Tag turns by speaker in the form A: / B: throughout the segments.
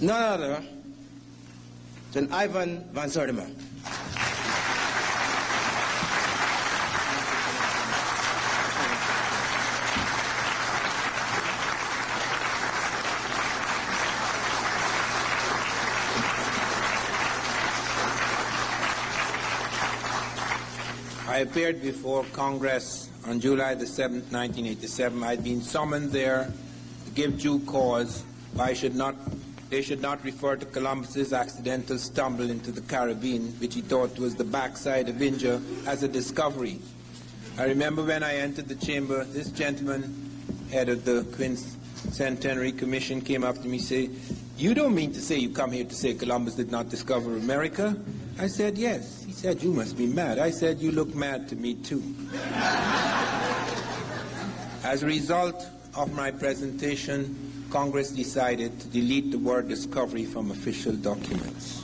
A: none other than Ivan van Sertima. I appeared before Congress on July the 7th, 1987. I'd been summoned there to give due cause why they should not refer to Columbus's accidental stumble into the Caribbean, which he thought was the backside of India, as a discovery. I remember when I entered the chamber, this gentleman, head of the Quincentenary Commission, came up to me and said, "You don't mean to say you come here to say Columbus did not discover America?" I said, "Yes." He said, "You must be mad." I said, "You look mad to me too." As a result of my presentation, Congress decided to delete the word discovery from official documents.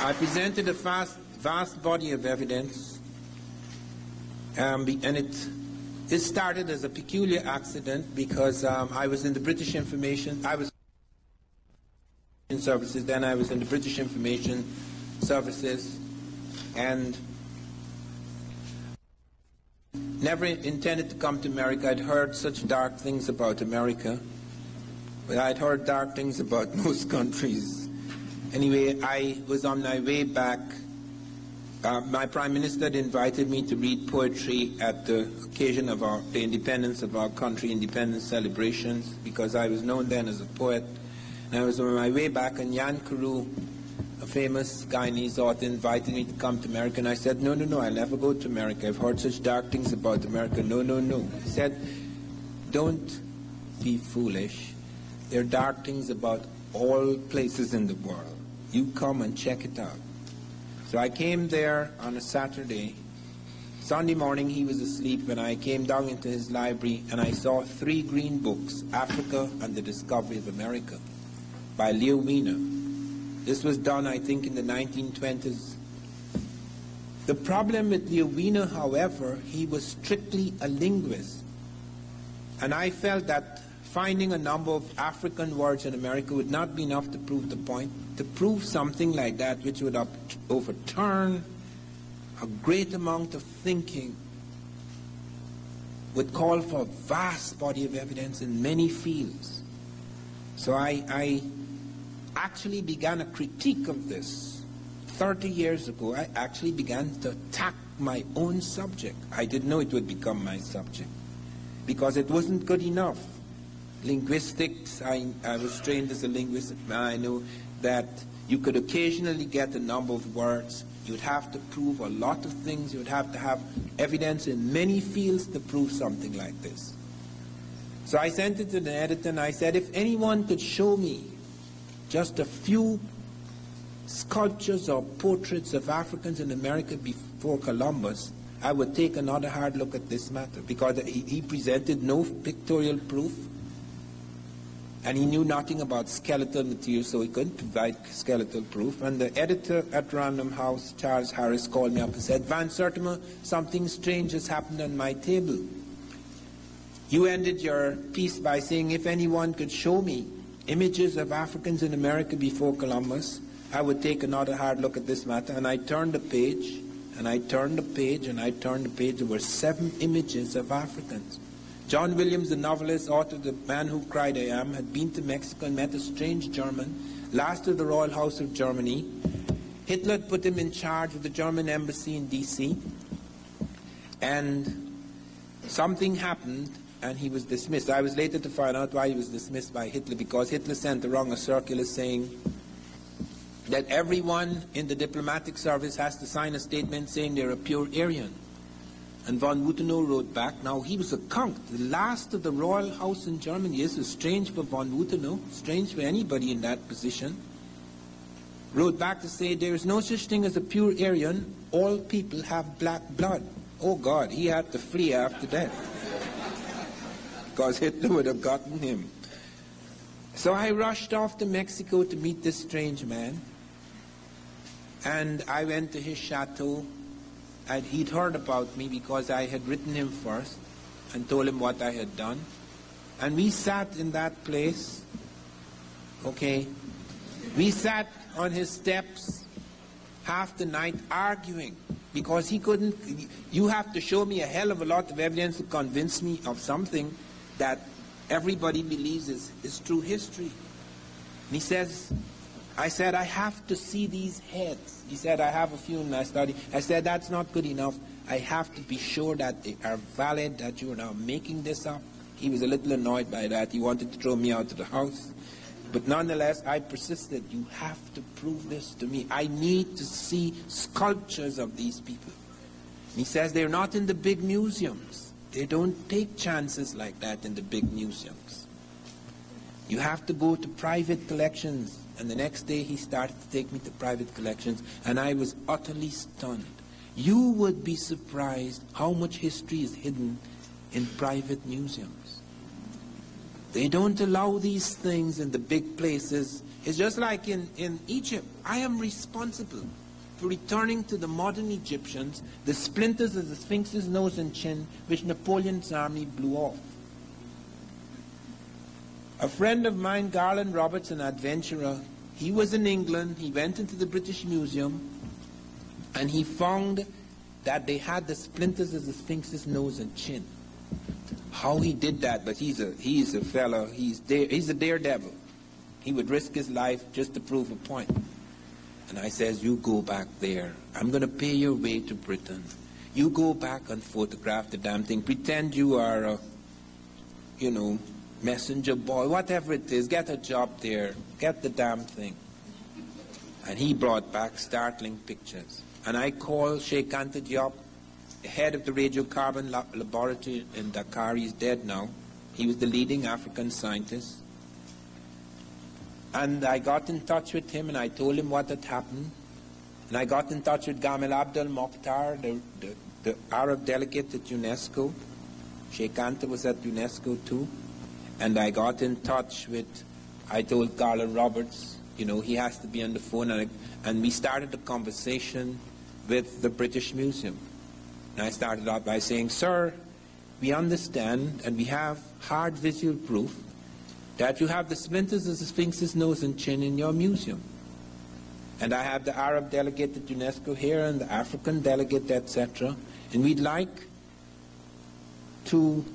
A: I presented a vast body of evidence, and it started as a peculiar accident because I was in the British Information Services, then I was in the British Information Services, and never intended to come to America. I'd heard such dark things about America, but I'd heard dark things about most countries. Anyway, I was on my way back. My Prime Minister had invited me to read poetry at the occasion of the independence of our country, independence celebrations, because I was known then as a poet. And I was on my way back, and Jan Carew, a famous Guyanese author, invited me to come to America, and I said, no, I'll never go to America. I've heard such dark things about America. No. He said, don't be foolish. There are dark things about all places in the world. You come and check it out. So I came there on a Saturday. Sunday morning he was asleep when I came down into his library, and I saw 3 green books, Africa and the Discovery of America, by Leo Wiener. This was done, I think, in the 1920s. The problem with Leo Wiener, however, he was strictly a linguist. And I felt that finding a number of African words in America would not be enough to prove the point. To prove something like that, which would overturn a great amount of thinking, would call for a vast body of evidence in many fields. So I actually began a critique of this. 30 years ago, I actually began to attack my own subject. I didn't know it would become my subject, because it wasn't good enough. Linguistics, I was trained as a linguist. I know that you could occasionally get a number of words. You'd have to prove a lot of things. You'd have to have evidence in many fields to prove something like this. So I sent it to the editor, and I said, if anyone could show me just a few sculptures or portraits of Africans in America before Columbus, I would take another hard look at this matter, because he presented no pictorial proof, and he knew nothing about skeletal material, so he couldn't provide skeletal proof. And the editor at Random House, Charles Harris, called me up and said, Van Sertima, something strange has happened on my table. You ended your piece by saying, if anyone could show me images of Africans in America before Columbus, I would take another hard look at this matter. And I turned the page, and I turned the page, and I turned the page. There were 7 images of Africans. John Williams, the novelist, author of The Man Who Cried I Am, had been to Mexico and met a strange German, last of the Royal House of Germany. Hitler had put him in charge of the German embassy in D.C., and something happened, and he was dismissed. I was later to find out why he was dismissed by Hitler, because Hitler sent around a circular saying that everyone in the diplomatic service has to sign a statement saying they're a pure Aryan. And von Wutenow wrote back. Now, he was a Count, the last of the royal house in Germany. This was strange for von Wutenow, strange for anybody in that position. Wrote back to say, there is no such thing as a pure Aryan. All people have black blood. Oh, God, he had to flee after that, because Hitler would have gotten him. So I rushed off to Mexico to meet this strange man. And I went to his chateau. He'd heard about me because I had written him first. and told him what I had done. And we sat in that place, okay? We sat on his steps half the night arguing because he couldn't. You have to show me a hell of a lot of evidence to convince me of something that everybody believes is true history. And he says, I said, I have to see these heads. He said, I have a few in my study. I said, that's not good enough. I have to be sure that they are valid, that you are now making this up. He was a little annoyed by that. He wanted to throw me out of the house. But nonetheless, I persisted. You have to prove this to me. I need to see sculptures of these people. And he says they're not in the big museums. They don't take chances like that in the big museums. You have to go to private collections. And the next day he started to take me to private collections, and I was utterly stunned. You would be surprised how much history is hidden in private museums. They don't allow these things in the big places. It's just like in Egypt. I am responsible for returning to the modern Egyptians the splinters of the Sphinx's nose and chin which Napoleon's army blew off. A friend of mine, Garland Roberts, an adventurer, he was in England. He went into the British Museum and he found that they had the splinters of the Sphinx's nose and chin. How he did that, but he's a fellow, he's a daredevil. He would risk his life just to prove a point. And I says, you go back there. I'm going to pay your way to Britain. You go back and photograph the damn thing. Pretend you are a, messenger boy, whatever it is. Get a job there. Get the damn thing. And he brought back startling pictures. And I called Sheikh Anta Diop, the head of the radiocarbon laboratory in Dakar. He's dead now. He was the leading African scientist. And I got in touch with him and I told him what had happened. And I got in touch with Gamal Abdel Mokhtar, the Arab delegate at UNESCO. Sheikh Anta was at UNESCO too. And I got in touch with, I told Garland Roberts, he has to be on the phone. And we started a conversation with the British Museum. And I started out by saying, sir, we understand and we have hard visual proof that you have the splinters of the Sphinx's nose and chin in your museum. And I have the Arab delegate at UNESCO here and the African delegate, etc. And we'd like to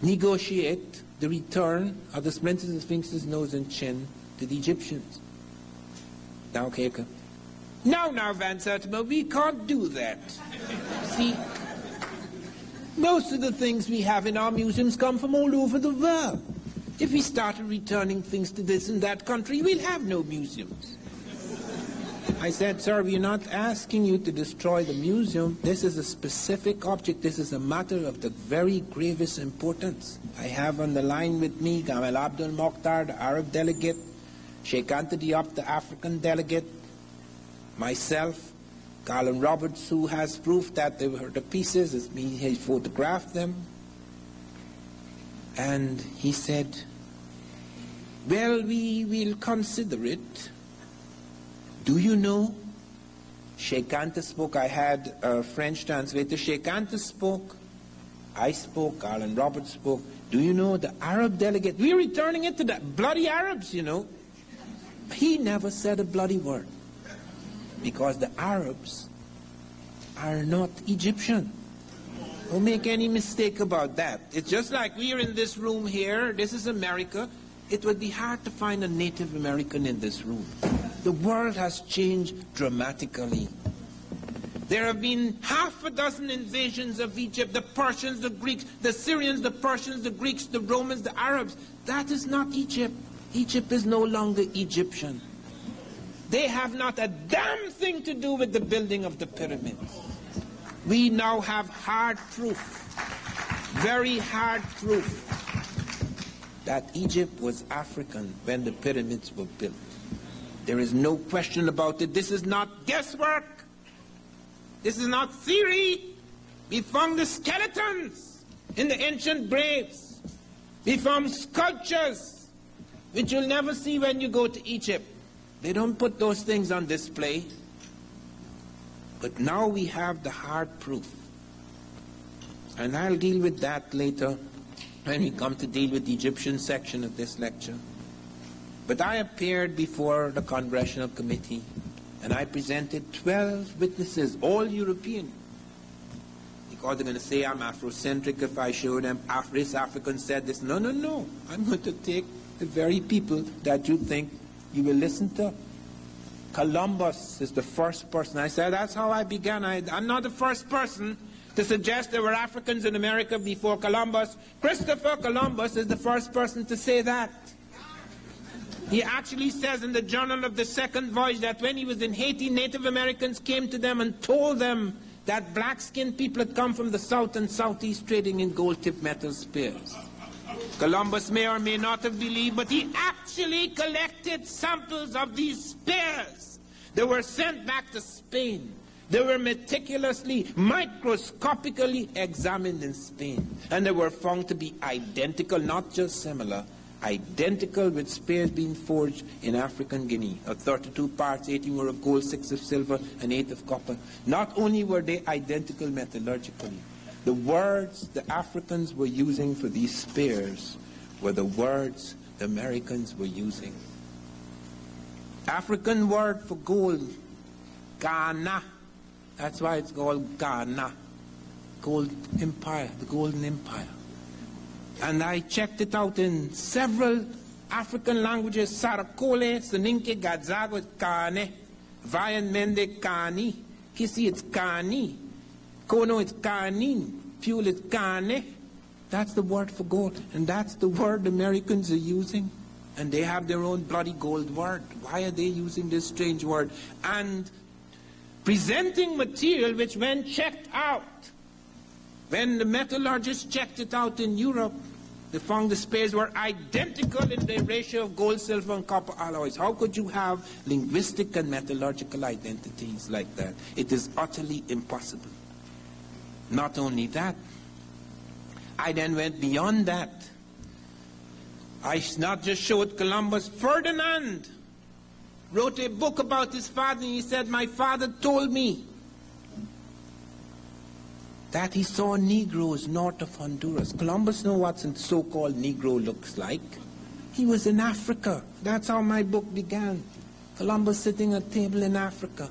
A: negotiate the return of the splinters of the Sphinx's nose and chin to the Egyptians. Now, okay. Now, Van Sertima, we can't do that. See, most of the things we have in our museums come from all over the world. If we started returning things to this and that country, we'll have no museums. I said, sir, we're not asking you to destroy the museum. This is a specific object. This is a matter of the very gravest importance. I have on the line with me Gamal Abdel Mokhtar, the Arab delegate, Sheikh Anta Diop, the African delegate, myself, Garland Roberts, who has proof that they were the pieces. It's me, he photographed them. And he said, well, we will consider it. Do you know? Sheikh Anta spoke. I had a French translator. Sheikh Anta spoke. I spoke. Garland Roberts spoke. Do you know the Arab delegate? We're returning it to the bloody Arabs, He never said a bloody word. Because the Arabs are not Egyptian. Don't make any mistake about that. It's just like we are in this room here. This is America. It would be hard to find a Native American in this room. The world has changed dramatically. There have been half a dozen invasions of Egypt, the Persians, the Greeks, the Syrians, the Persians, the Greeks, the Romans, the Arabs. That is not Egypt. Egypt is no longer Egyptian. They have not a damn thing to do with the building of the pyramids. We now have hard proof, very hard proof, that Egypt was African when the pyramids were built. There is no question about it. This is not guesswork. This is not theory. We found the skeletons in the ancient graves. We found sculptures, which you'll never see when you go to Egypt. They don't put those things on display. But now we have the hard proof And I'll deal with that later when we come to deal with the Egyptian section of this lecture. But I appeared before the Congressional Committee and I presented 12 witnesses, all European. Because they're going to say I'm Afrocentric if I show them this African said this. No, no, no. I'm going to take the very people that you think you will listen to. Columbus is the first person. I said that's how I began. I'm not the first person to suggest there were Africans in America before Columbus. Christopher Columbus is the first person to say that. He actually says in the Journal of the Second Voyage that when he was in Haiti, Native Americans came to them and told them that black-skinned people had come from the south and southeast trading in gold-tipped metal spears. Columbus may or may not have believed, but he actually collected samples of these spears. They were sent back to Spain. They were meticulously, microscopically examined in Spain. And they were found to be identical, not just similar, identical with spears being forged in African Guinea. Of 32 parts, 18 were of gold, 6 of silver, and 8 of copper. Not only were they identical metallurgically, the words the Africans were using for these spears were the words the Americans were using. African word for gold, Ghana. That's why it's called Ghana. Gold Empire, the Golden Empire. And I checked it out in several African languages. Sarakole, Soninke, Gadzago, it's Kane. Vayan Mende, Kani. Kisi, it's Kani. Kono, it's Kanin. Fuel, it's Kane. That's the word for gold. And that's the word the Americans are using. And they have their own bloody gold word. Why are they using this strange word? And presenting material which when checked out, when the metallurgists checked it out in Europe, they found the spears were identical in the ratio of gold, silver, and copper alloys. How could you have linguistic and metallurgical identities like that? It is utterly impossible. Not only that, I then went beyond that. I not just showed Columbus. Ferdinand wrote a book about his father, and he said, my father told me that he saw Negroes north of Honduras. Columbus knew what a so-called Negro looks like. He was in Africa. That's how my book began. Columbus sitting at a table in Africa,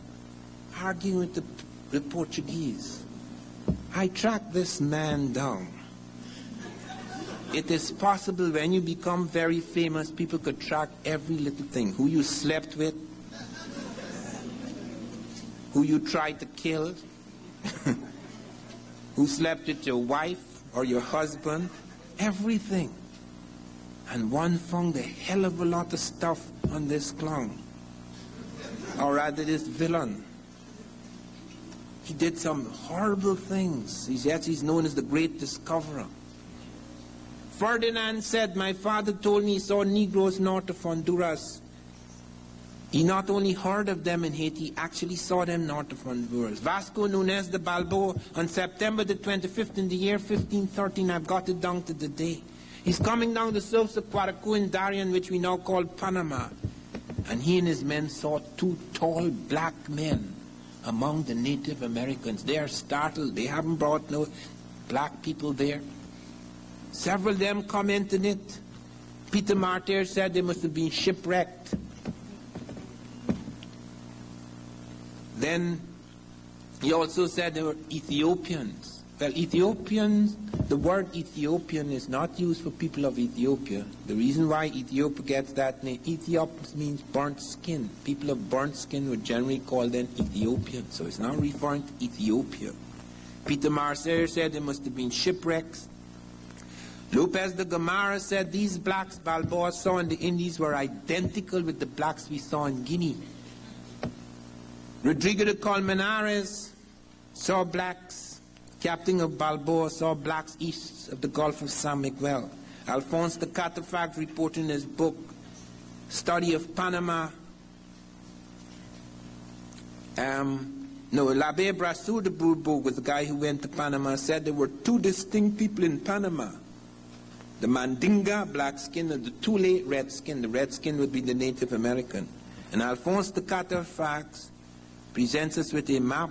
A: arguing with the Portuguese. I tracked this man down. It is possible when you become very famous, people could track every little thing. Who you slept with, who you tried to kill, who slept with your wife or your husband, everything. And one found a hell of a lot of stuff on this clown, or rather this villain. He did some horrible things. He's known as the Great Discoverer. Ferdinand said, my father told me he saw Negroes north of Honduras. He not only heard of them in Haiti, he actually saw them north of Honduras. Vasco Núñez de Balboa, on September the 25th in the year 1513, I've got it down to the day. He's coming down the slopes of Paracu in Darien, which we now call Panama. And he and his men saw 2 tall black men among the Native Americans. They are startled. They haven't brought no black people there. Several of them commented it. Peter Martyr said they must have been shipwrecked. Then he also said they were Ethiopians. Well, Ethiopians, the word Ethiopian is not used for people of Ethiopia. The reason why Ethiopia gets that name, Ethiop means burnt skin. People of burnt skin would generally call them Ethiopians. So it's not referring to Ethiopia. Peter Martyr said they must have been shipwrecks. Lopez de Gomara said these blacks Balboa saw in the Indies were identical with the blacks we saw in Guinea. Rodrigo de Colmenares saw blacks. Captain of Balboa saw blacks east of the Gulf of San Miguel. Alphonse de Catafalque reported in his book, Study of Panama. L'Abbé Brasseur de Bourbourg was the guy who went to Panama, said there were 2 distinct people in Panama. The Mandinga, black skin, and the Tule, red skin. The red skin would be the Native American. And Alphonse de Catafalque presents us with a map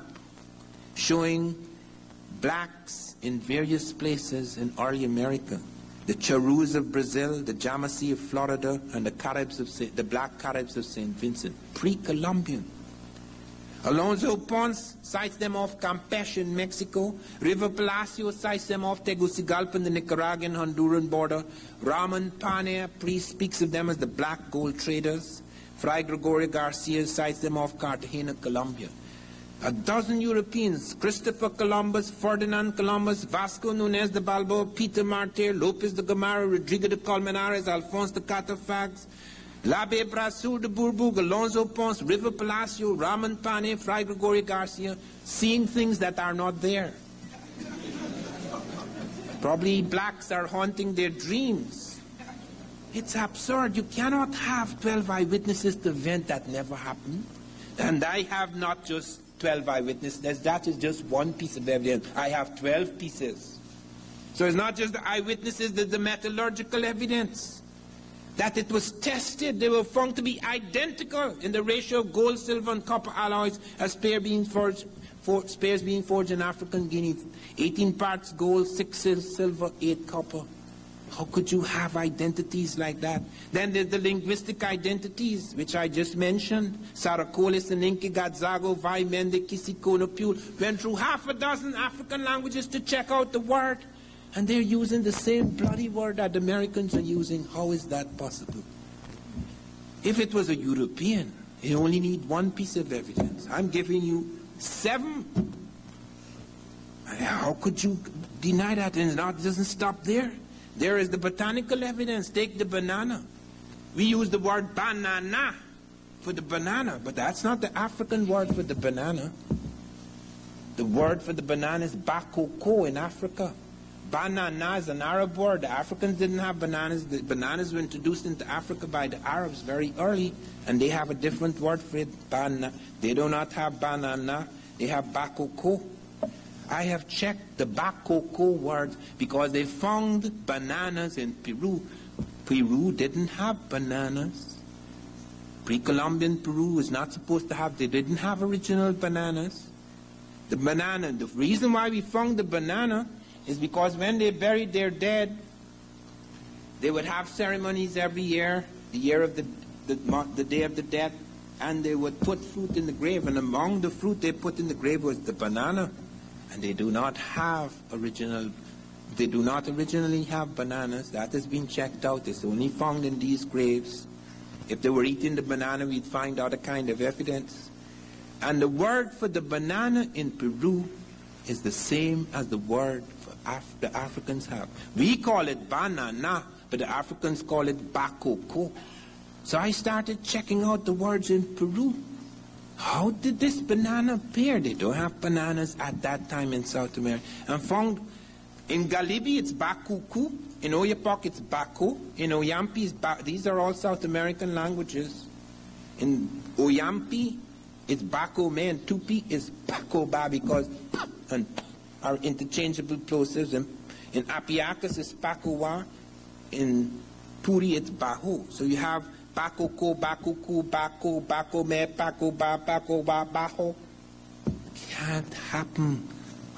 A: showing blacks in various places in early America. The Charus of Brazil, the Yamasee of Florida, and the Black Caribs of St. Vincent, pre-Columbian. Alonso Ponce cites them off Campeche in Mexico. River Palacio cites them off Tegucigalpa in the Nicaraguan Honduran border. Ramon Pane speaks of them as the black gold traders. Fray Gregorio Garcia cites them off Cartagena, Colombia. A dozen Europeans, Christopher Columbus, Ferdinand Columbus, Vasco Núñez de Balboa, Peter Martyr, Lopez de Gomara, Rodrigo de Colmenares, Alfonso de Catafags, L'Abbé Brasseur de Bourbourg, Alonso Ponce, River Palacio, Ramon Pane, Fray Gregorio Garcia, seeing things that are not there. Probably blacks are haunting their dreams. It's absurd. You cannot have 12 eyewitnesses to an event that never happened. And I have not just 12 eyewitnesses. That is just one piece of evidence. I have 12 pieces. So it's not just the eyewitnesses, there's the metallurgical evidence. That it was tested. They were found to be identical in the ratio of gold, silver, and copper alloys as spares being forged in African Guinea. 18 parts gold, 6 silver, 8 copper. How could you have identities like that? Then there's the linguistic identities, which I just mentioned. Saracolis, Aninke, Gadzago, Vai, Mende, Kisikono, Pule went through half a dozen African languages to check out the word. And they're using the same bloody word that Americans are using. How is that possible? If it was a European, you only need one piece of evidence. I'm giving you 7. How could you deny that? And it doesn't stop there. There is the botanical evidence. Take the banana. We use the word banana for the banana, but that's not the African word for the banana. The word for the banana is bakoko in Africa. Banana is an Arab word. The Africans didn't have bananas. The bananas were introduced into Africa by the Arabs very early, and they have a different word for it. Banana. They do not have banana. They have bakoko. I have checked the bakoko words because they found bananas in Peru. Peru didn't have bananas. Pre-Columbian Peru was not supposed to have, they didn't have original bananas. The banana, the reason why we found the banana is because when they buried their dead, they would have ceremonies every year, the year of the day of the death, and they would put fruit in the grave, and among the fruit they put in the grave was the banana. And they do not originally have bananas. That has been checked out. It's only found in these graves. If they were eating the banana, we'd find other kind of evidence. And the word for the banana in Peru is the same as the word for the Africans have. We call it banana, but the Africans call it bakoko. So I started checking out the words in Peru. How did this banana appear? They don't have bananas at that time in South America. And found in Galibi it's bakuku, in Oyapock it's bako, in Oyampi it's these are all South American languages. In Oyampi it's bako me, and Tupi is bako ba because and are interchangeable plosives. And in Apiacus it's bakowa, in Puri it's baho. So you have bakoko, bakuku, bako, bako me, bako ba, baho. Can't happen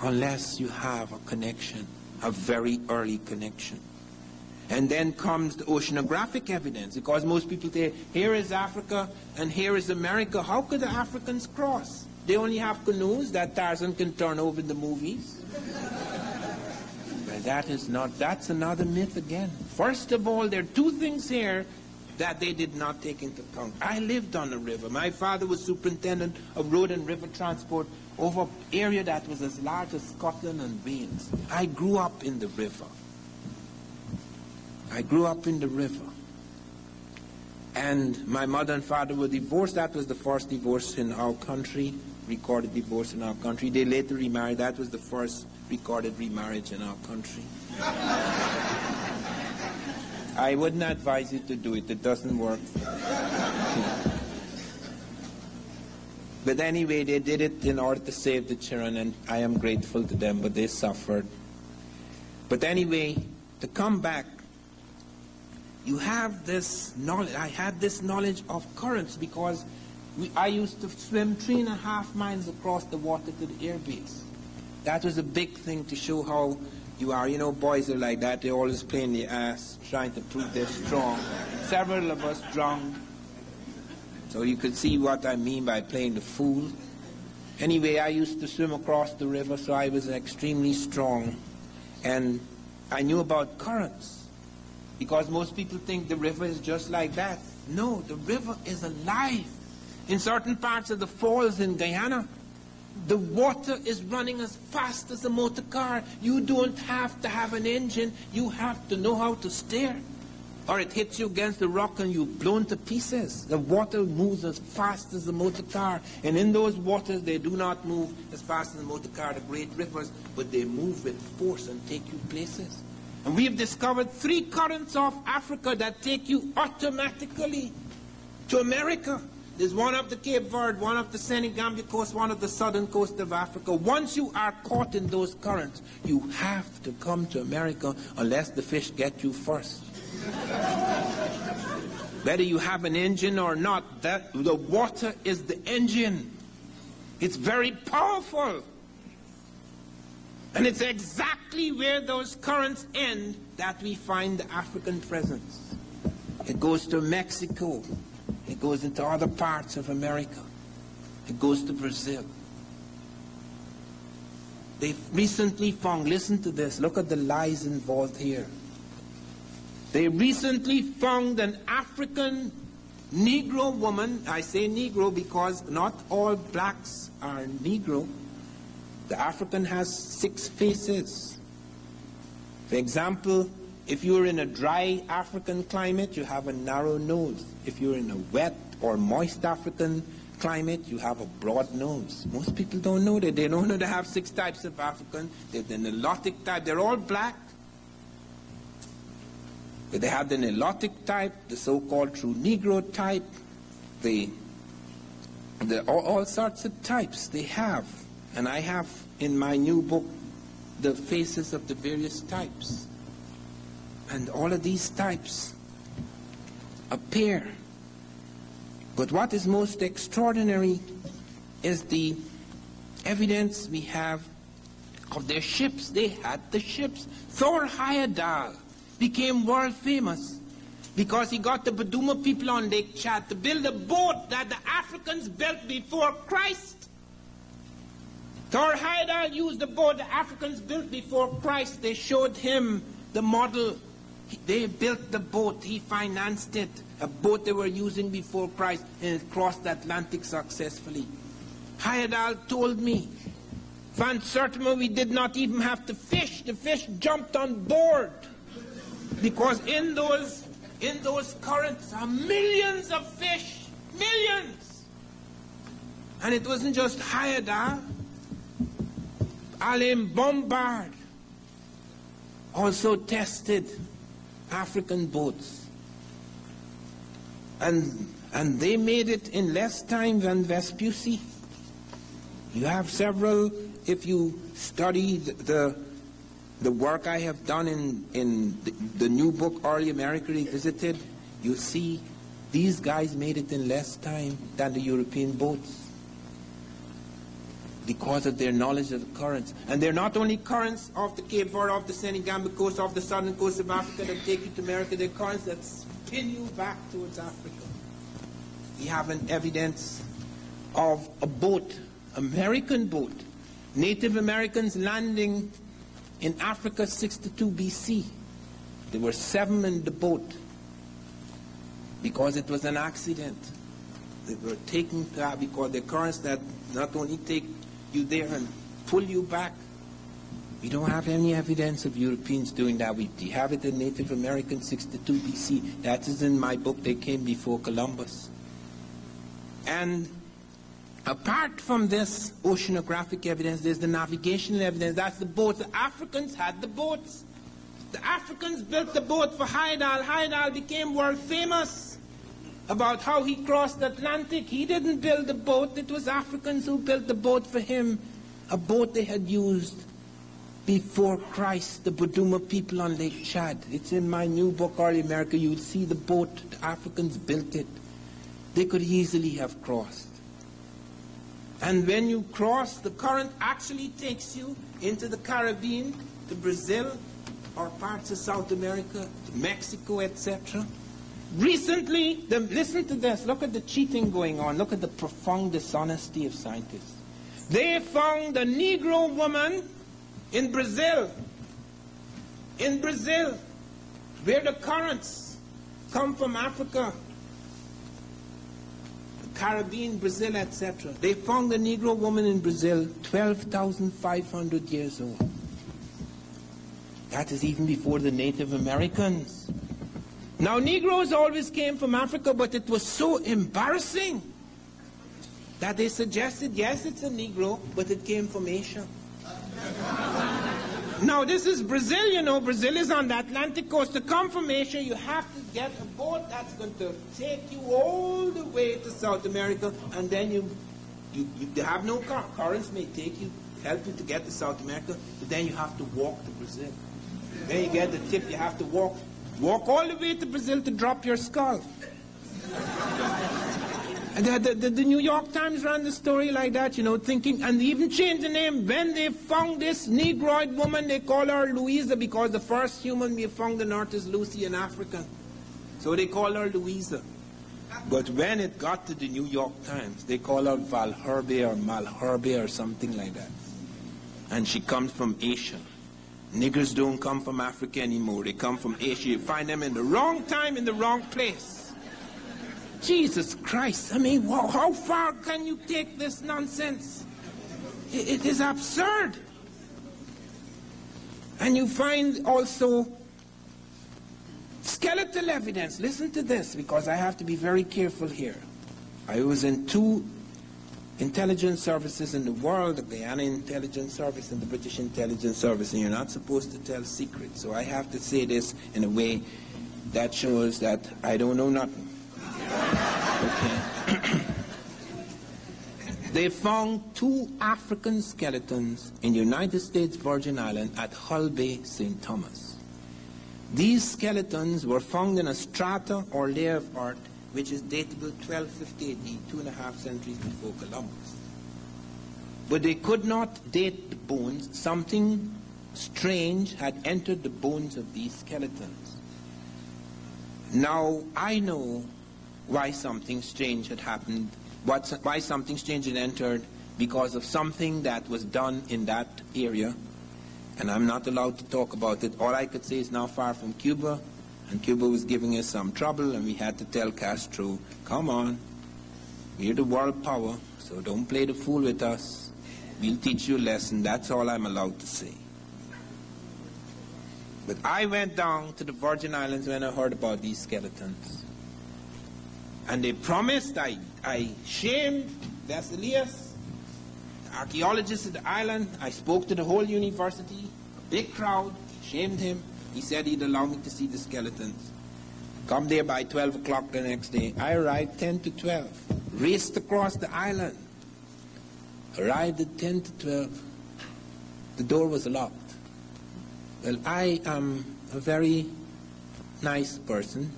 A: unless you have a connection, a very early connection. And then comes the oceanographic evidence, because most people say, here is Africa and here is America. How could the Africans cross? They only have canoes that Tarzan can turn over in the movies. But that's another myth again. First of all, there are 2 things here that they did not take into account. I lived on the river. My father was superintendent of road and river transport over an area that was as large as Scotland and Wales. I grew up in the river. And my mother and father were divorced. That was the first divorce in our country, recorded divorce in our country. They later remarried. That was the first recorded remarriage in our country. I wouldn't advise you to do it. It doesn't work. But anyway, they did it in order to save the children, and I am grateful to them, but they suffered. But anyway, to come back, you have this knowledge. I had this knowledge of currents because I used to swim 3.5 miles across the water to the air base. That was a big thing to show how you are. You know, boys are like that. They're always playing the ass, trying to prove they're strong. Several of us drowned. So you could see what I mean by playing the fool. Anyway, I used to swim across the river, so I was extremely strong. And I knew about currents, because most people think the river is just like that. No, the river is alive. In certain parts of the falls in Guyana, the water is running as fast as a motor car. You don't have to have an engine. You have to know how to steer. Or it hits you against the rock and you're blown to pieces. The water moves as fast as a motor car. And in those waters, they do not move as fast as a motor car, the great rivers, but they move with force and take you places. And we have discovered 3 currents of Africa that take you automatically to America. There's one of the Cape Verde, one of the Senegambia coast, one of the southern coast of Africa. Once you are caught in those currents, you have to come to America unless the fish get you first. Whether you have an engine or not, the water is the engine. It's very powerful. And it's exactly where those currents end that we find the African presence. It goes to Mexico. It goes into other parts of America. It goes to Brazil. They've recently found, listen to this, look at the lies involved here. They recently found an African Negro woman. I say Negro because not all blacks are Negro. The African has 6 faces. For example, if you're in a dry African climate, you have a narrow nose. If you're in a wet or moist African climate, you have a broad nose. Most people don't know that. They don't know they have 6 types of African. There's the Nilotic type. They're all black. But they have the Nilotic type, the so-called true Negro type, all sorts of types they have. And I have in my new book the faces of the various types. And all of these types appear. But what is most extraordinary is the evidence we have of their ships. They had the ships. Thor Heyerdahl became world famous because he got the Buduma people on Lake Chad to build a boat that the Africans built before Christ. Thor Heyerdahl used the boat the Africans built before Christ. They showed him the model. They built the boat. He financed it. A boat they were using before Christ, and it crossed the Atlantic successfully. Heyerdahl told me, Van Sertima, we did not even have to fish. The fish jumped on board. Because in those currents are millions of fish. Millions. And it wasn't just Heyerdahl. Alain Bombard also tested African boats. And they made it in less time than Vespucci. You have several, if you study the work I have done in the new book, Early America Revisited, you'll see these guys made it in less time than the European boats because of their knowledge of the currents. And they're not only currents of the Cape Verde, of the Senegambia coast, of the southern coast of Africa that take you to America. They're currents that spin you back towards Africa. We have an evidence of a boat, American boat, Native Americans landing in Africa 62 BC. There were 7 in the boat because it was an accident. They were taken because the currents that not only take you there and pull you back. We don't have any evidence of Europeans doing that. We have it in Native Americans 62 BC. That is in my book, They Came Before Columbus. And apart from this oceanographic evidence, there's the navigational evidence. That's the boats. The Africans had the boats. The Africans built the boat for Heyerdahl. Heyerdahl became world famous about how he crossed the Atlantic. He didn't build the boat. It was Africans who built the boat for him. A boat they had used before Christ, the Buduma people on Lake Chad. It's in my new book, Early America. You'll see the boat. The Africans built it. They could easily have crossed. And when you cross, the current actually takes you into the Caribbean, to Brazil, or parts of South America, to Mexico, etc. Recently, listen to this, look at the cheating going on, look at the profound dishonesty of scientists. They found a Negro woman in Brazil, where the currents come from Africa, the Caribbean, Brazil, etc. They found a Negro woman in Brazil, 12,500 years old. That is even before the Native Americans. Now, Negroes always came from Africa, but it was so embarrassing that they suggested, yes, it's a Negro, but it came from Asia. Now, this is Brazil, you know. Brazil is on the Atlantic coast. To come from Asia, you have to get a boat that's going to take you all the way to South America, and then you have no car. Currents may take you, help you to get to South America, but then you have to walk to Brazil. Then you get the tip, you have to walk all the way to Brazil to drop your skull. And the New York Times ran the story like that, you know, thinking, and they even changed the name. When they found this Negroid woman, they call her Louisa, because the first human we found on earth is Lucy in Africa. So they call her Louisa. But when it got to the New York Times, they call her Valherbe or Malherbe or something like that. And she comes from Asia. Niggers don't come from Africa anymore. They come from Asia. You find them in the wrong time, in the wrong place. Jesus Christ. I mean, how far can you take this nonsense? It is absurd. And you find also skeletal evidence. Listen to this, because I have to be very careful here. I was in 2 intelligence services in the world, the Guyana Intelligence Service and the British Intelligence Service, and you're not supposed to tell secrets. So I have to say this in a way that shows that I don't know nothing. Okay. They found 2 African skeletons in the United States Virgin Islands at Hull Bay, St. Thomas. These skeletons were found in a strata or layer of earth which is datable 1250 AD, 2.5 centuries before Columbus. But they could not date the bones. Something strange had entered the bones of these skeletons. Now, I know why something strange had happened, why something strange had entered, because of something that was done in that area, and I'm not allowed to talk about it. All I could say is not far from Cuba, and Cuba was giving us some trouble, and we had to tell Castro, come on, we're the world power, so don't play the fool with us. We'll teach you a lesson. That's all I'm allowed to say. But I went down to the Virgin Islands when I heard about these skeletons. And they promised, I shamed Vesalius, the archaeologist of the island. I spoke to the whole university, a big crowd, shamed him. He said he'd allow me to see the skeletons. Come there by 12 o'clock the next day. I arrived 10 to 12. Raced across the island. Arrived at 10 to 12. The door was locked. Well, I am a very nice person.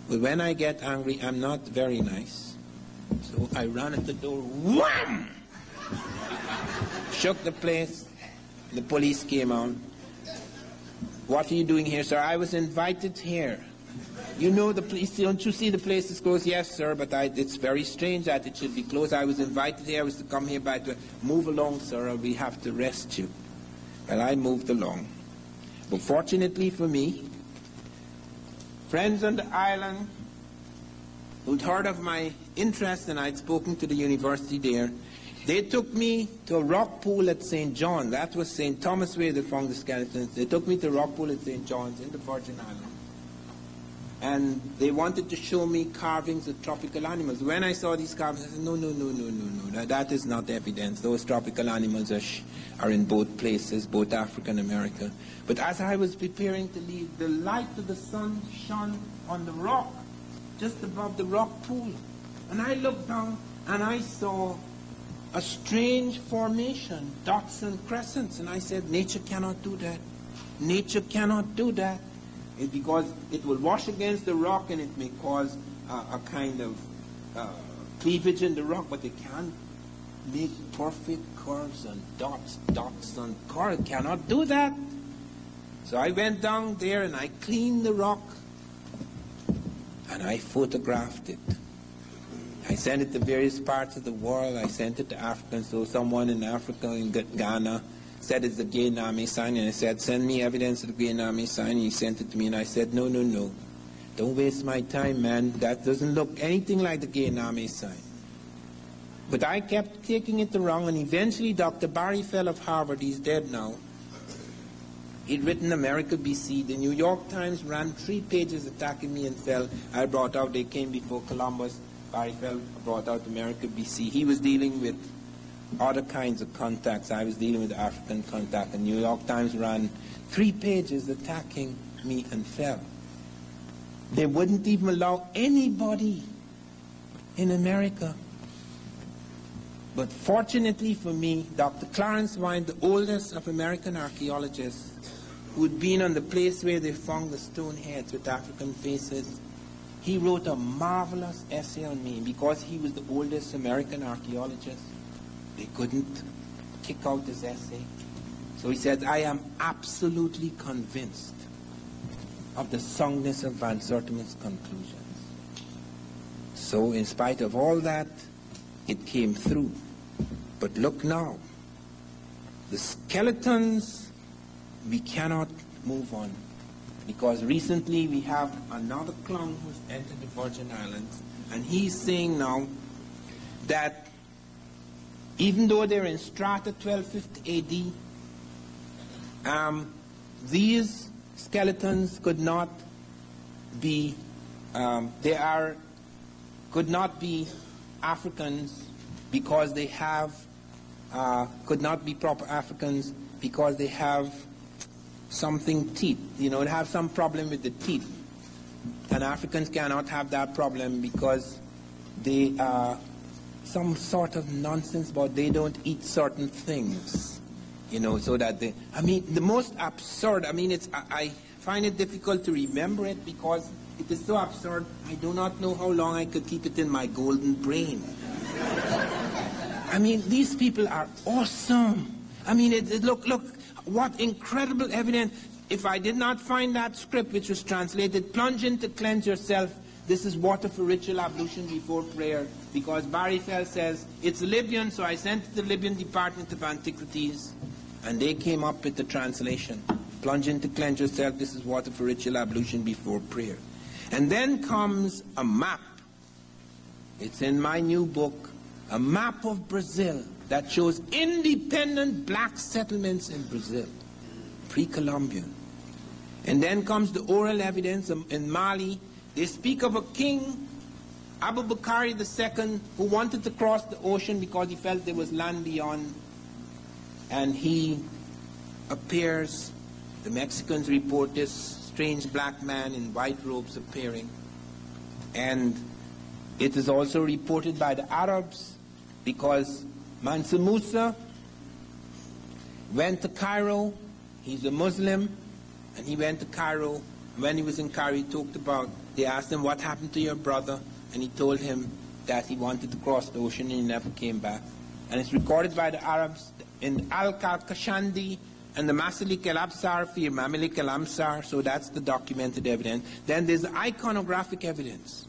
A: But when I get angry, I'm not very nice. So I ran at the door. Wham! Shook the place. The police came out. What are you doing here, sir? I was invited here. You know the place, don't you see the place is closed? Yes, sir, but it's very strange that it should be closed. I was invited here. I was to come here by to move along, sir, or we have to arrest you. Well, I moved along. But fortunately for me, friends on the island who'd heard of my interest, and I'd spoken to the university there, they took me to a rock pool at St. John. That was St. Thomas where they found the skeletons. They took me to a rock pool at St. John's in the Virgin Islands. And they wanted to show me carvings of tropical animals. When I saw these carvings, I said, no. That is not evidence. Those tropical animals are in both places, both Africa and America. But as I was preparing to leave, the light of the sun shone on the rock, just above the rock pool. And I looked down, and I saw a strange formation, dots and crescents. And I said, nature cannot do that. Nature cannot do that. It's because it will wash against the rock and it may cause a kind of cleavage in the rock, but it can't make perfect curves and dots and curves. Cannot do that. So I went down there and I cleaned the rock and I photographed it. I sent it to various parts of the world. I sent it to Africans. So someone in Africa, in Ghana, said it's the Gainame sign, and I said, send me evidence of the Gainame sign, and he sent it to me, and I said, no, no, no. Don't waste my time, man. That doesn't look anything like the Gainame sign. But I kept taking it wrong, and eventually Dr. Barry Fell of Harvard, he's dead now, he'd written America BC. The New York Times ran 3 pages attacking me and Fell. I brought out, they came before Columbus. Barry Fell brought out America BC. He was dealing with other kinds of contacts. I was dealing with African contact. The New York Times ran 3 pages attacking me and Fell. They wouldn't even allow anybody in America. But fortunately for me, Dr. Clarence Wine, the oldest of American archaeologists, who'd been on the place where they found the stone heads with African faces, he wrote a marvelous essay on me. Because he was the oldest American archaeologist, they couldn't kick out his essay. So he said, I am absolutely convinced of the soundness of Van Sertima's conclusions. So in spite of all that, it came through. But look now, the skeletons, we cannot move on. Because recently we have another clown who's entered the Virgin Islands, and he's saying now that even though they're in strata 1250 AD, these skeletons could not be, could not be Africans because they have, could not be proper Africans because they have something teeth, they have some problem with the teeth. And Africans cannot have that problem because they are some sort of nonsense about they don't eat certain things, so that they, the most absurd, I find it difficult to remember it because it is so absurd, I do not know how long I could keep it in my golden brain. These people are awesome. Look, what incredible evidence. If I did not find that script which was translated, plunge in to cleanse yourself, this is water for ritual ablution before prayer, because Barry Fell says, it's Libyan, so I sent it to the Libyan Department of Antiquities, and they came up with the translation. Plunge in to cleanse yourself, this is water for ritual ablution before prayer. And then comes a map. It's in my new book, a map of Brazil that shows independent black settlements in Brazil, pre-Columbian. And then comes the oral evidence in Mali. They speak of a king, Abu Bakari II, who wanted to cross the ocean because he felt there was land beyond. And he appears, the Mexicans report this strange black man in white robes appearing. And it is also reported by the Arabs because Mansa Musa went to Cairo. He's a Muslim, and he went to Cairo. When he was in Cairo, he talked about, they asked him, what happened to your brother? And he told him that he wanted to cross the ocean and he never came back. And it's recorded by the Arabs in Al-Kashandi and the Masalik al-Absar, Fi Mamalik al-Amsar, so that's the documented evidence. Then there's the iconographic evidence.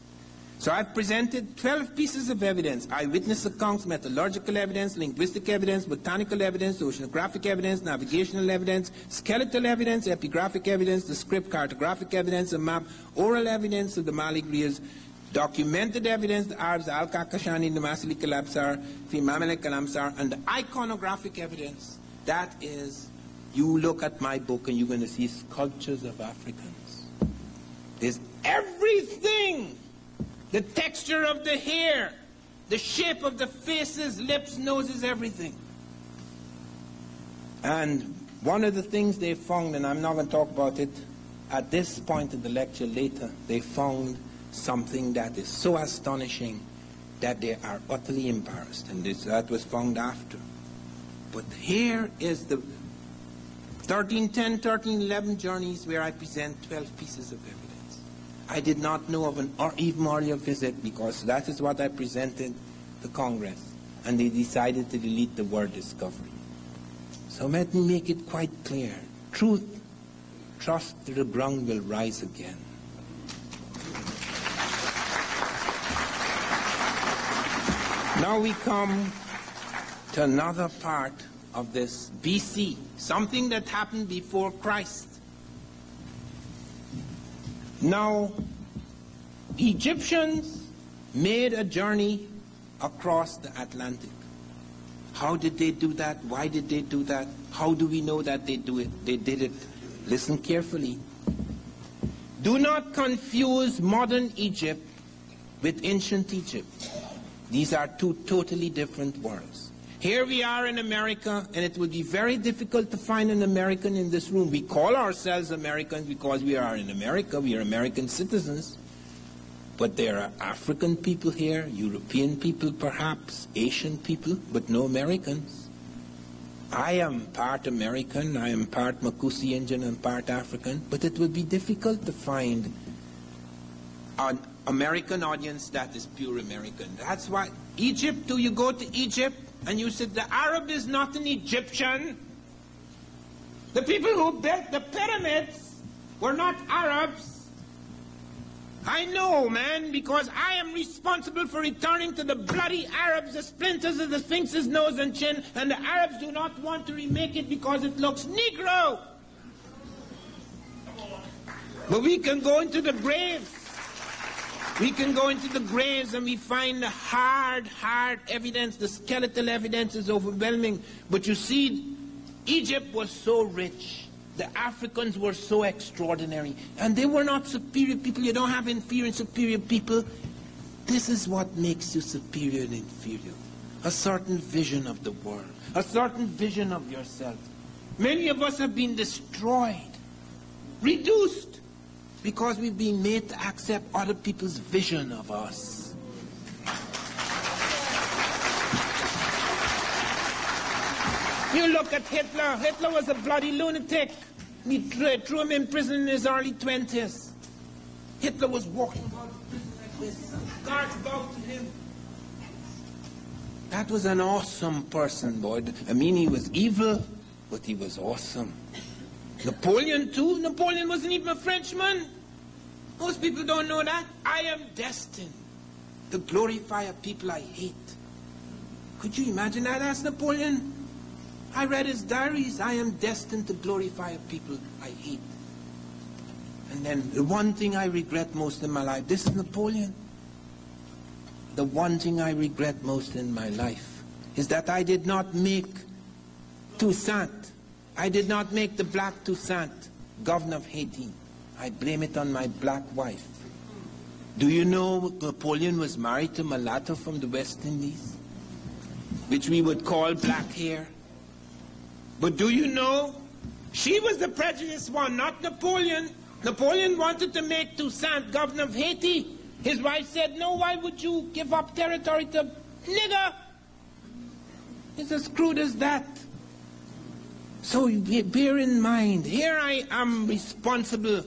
A: So I've presented 12 pieces of evidence: eyewitness accounts, metallurgical evidence, linguistic evidence, botanical evidence, oceanographic evidence, navigational evidence, skeletal evidence, epigraphic evidence, the script, cartographic evidence, a map, oral evidence of the Mali Griers, documented evidence, the Arabs, Al-Kakashani, the Masalik al-Absar, Fi Mamalik al-Amsar, and the iconographic evidence. That is, you look at my book and you're going to see sculptures of Africans. There's everything. The texture of the hair, the shape of the faces, lips, noses, everything. And one of the things they found, and I'm not going to talk about it at this point in the lecture, later, they found something that is so astonishing that they are utterly embarrassed. And that was found after. But here is the 1310, 1311 journeys where I present 12 pieces of evidence. I did not know of an even earlier visit because that is what I presented to Congress. and they decided to delete the word discovery. So let me make it quite clear. Truth, trust that the ground will rise again. Now we come to another part of this BC, something that happened before Christ. Now, Egyptians made a journey across the Atlantic. How did they do that? Why did they do that? How do we know that they did it? Listen carefully. Do not confuse modern Egypt with ancient Egypt. These are two totally different worlds. Here we are in America, and it will be very difficult to find an American in this room. We call ourselves Americans because we are in America. We are American citizens. But there are African people here, European people perhaps, Asian people, but no Americans. I am part American, I am part Makusi Indian and part African, but it will be difficult to find an American audience that is pure American. That's why Egypt, do you go to Egypt and you said the Arab is not an Egyptian? The people who built the pyramids were not Arabs. I know, man, because I am responsible for returning to the bloody Arabs the splinters of the Sphinx's nose and chin, and the Arabs do not want to remake it because it looks Negro. But we can go into the graves. We can go into the graves and we find the hard evidence. The skeletal evidence is overwhelming. But you see, Egypt was so rich. The Africans were so extraordinary. And they were not superior people. You don't have inferior and superior people. This is what makes you superior and inferior. A certain vision of the world. A certain vision of yourself. Many of us have been destroyed. Reduced. Because we've been made to accept other people's vision of us. You look at Hitler. Hitler was a bloody lunatic. We threw him in prison in his early 20s. Hitler was walking about the prison like this. Guards bowed to him. That was an awesome person, boy. I mean, he was evil, but he was awesome. Napoleon, too. Napoleon wasn't even a Frenchman. Most people don't know that. I am destined to glorify a people I hate. Could you imagine that as Napoleon? I read his diaries. I am destined to glorify a people I hate. And then the one thing I regret most in my life, this is Napoleon. The one thing I regret most in my life is that I did not make Toussaint. I did not make the black Toussaint governor of Haiti. I blame it on my black wife. Do you know Napoleon was married to mulatto from the West Indies, which we would call black hair? But do you know, she was the prejudiced one, not Napoleon. Napoleon wanted to make Toussaint governor of Haiti. His wife said, no, why would you give up territory to nigger? It's as crude as that. So bear in mind, here I am responsible.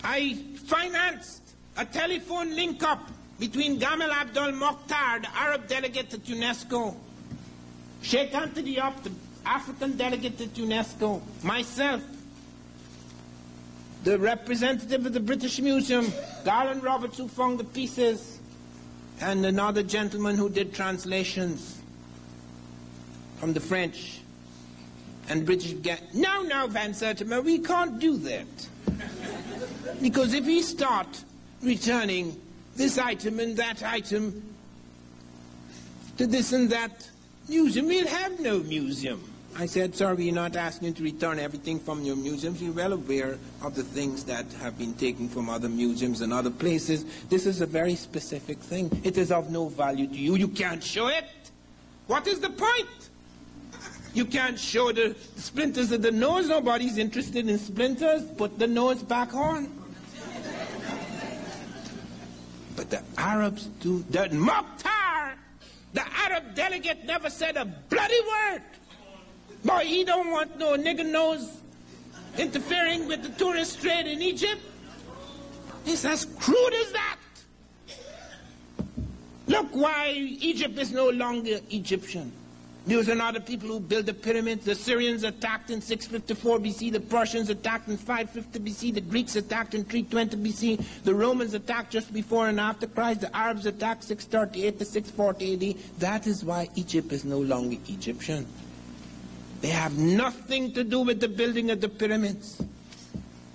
A: I financed a telephone link-up between Gamal Abdel Mokhtar, the Arab delegate at UNESCO, Sheikh Anthony Diop, the African delegate at UNESCO, myself, the representative of the British Museum, Garland Roberts, who found the pieces, and another gentleman who did translations from the French. And British began, now, Van Sertima, we can't do that. Because if we start returning this item and that item to this and that museum, we'll have no museum. I said, sir, we're not asking you to return everything from your museums. You're well aware of the things that have been taken from other museums and other places. This is a very specific thing. It is of no value to you. You can't show it. What is the point? You can't show the splinters of the nose. Nobody's interested in splinters. Put the nose back on. But the Arabs do. The Mokhtar, the Arab delegate, never said a bloody word. Boy, he don't want no nigger nose interfering with the tourist trade in Egypt. It's as crude as that. Look why Egypt is no longer Egyptian. Those are not the people who built the pyramids. The Syrians attacked in 654 BC. The Persians attacked in 550 BC. The Greeks attacked in 320 BC. The Romans attacked just before and after Christ. The Arabs attacked 638 to 640 AD. That is why Egypt is no longer Egyptian. They have nothing to do with the building of the pyramids.